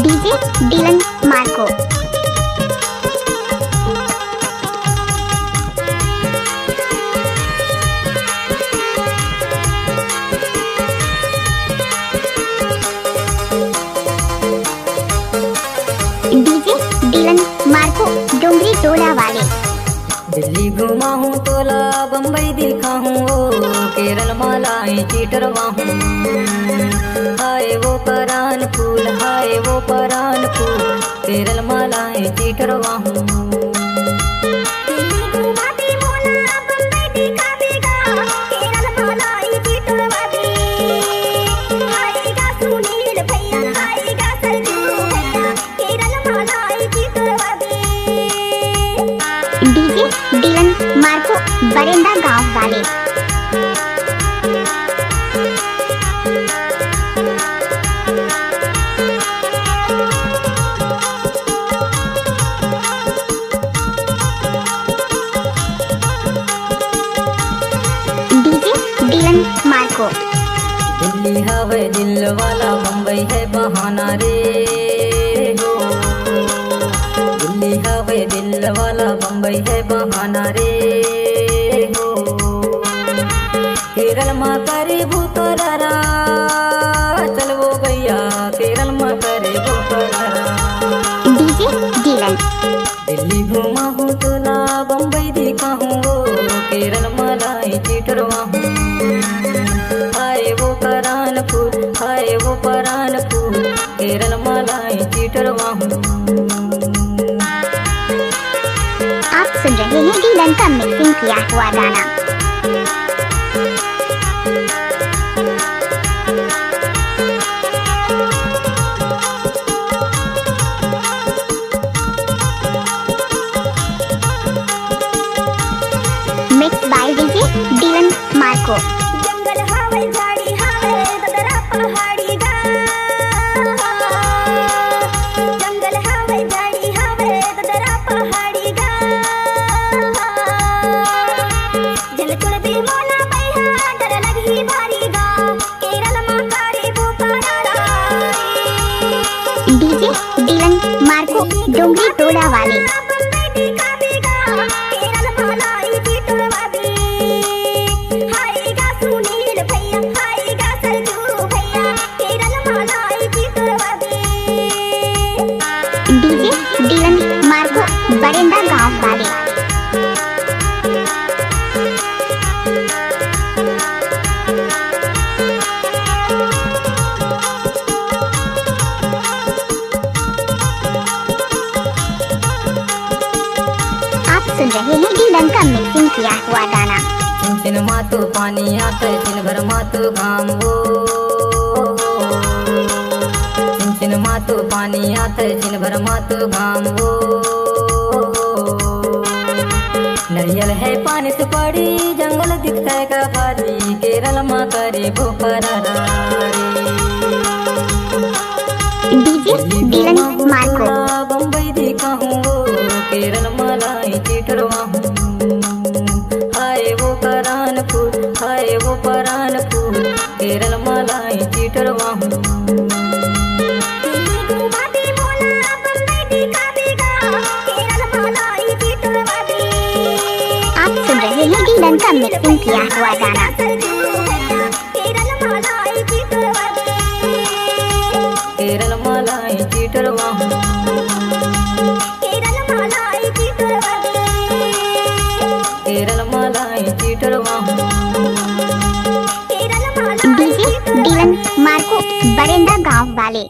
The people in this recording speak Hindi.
DJ Dylan Marco. DJ Dylan Marco Dongri Tola वाले। दिल्ली घुमा हूँ तोला बम्बई दिखा हूँ केरल मालाएं चीटरवा हूँ। हाय वो परान फूल हाय वो परान फूल केरल मालाएं चीटरवा हूँ। डीजे डिलन मार्को बरेंदा गांव वाले। DJ Dylan Marco. दिल्ली हवे दिल वाला बम्बई है बहाना रे हो। दिल्ली हवे दिल वाला बम्बई है बहाना रे हो। केरल माँ करे भूतरारा चल वो गैया केरल माँ करे भूतरारा। DJ Dylan. दिल्ली घुमा हूँ तोला बम्बई दिखा हूँ केरल मालाएं चीटरवा हूँ। हाय वो परान फूल हाय वो परान फूल केरल मालाएं चीटरवा हूँ। आप सुन रहे हैं डिलन का मिक्सिंग किया हुआ गाना। Mix by DJ Dylan Marco. जंगल हावे झाड़ी हावे ददरा पहाड़ी गा। जंगल हावे झाड़ी हावे ददरा पहाड़ी गा। जल चुल भी मोला बैहा डर लगी भारी गा केरल माँ करे वो परारा। DJ Dylan Marco Dongri Tola वाले। डीजे डिलन मार्को बरेंदा गांव वाले। आप सुन रहे हैं डिलन का मिक्सिंग किया हुआ गाना। चिन मातो पानी आते चिन भर मातो घाम वो। चिन मातो पानी आते चिन भर मातो घाम वो। नरियल है पानी से पड़ी जंगल दिखता है का भारी केरल माँ करे वो परारा रे। DJ Dylan Marco. बम्बई दिखा हूँ केरल मालाएं चीटरवा हूँ। हाय वो परान फूल हाय वो परान फूल केरल मालाएं चीटरवा हूँ। आप सुन रहे हैं डिलन का मिक्सिंग किया हुआ गाना। केरल मालाएं चीटरवा हूँ। केरल मालाएं चीटरवा हूँ। डीजे डिलन मार्को बरेंदा गांव वाले।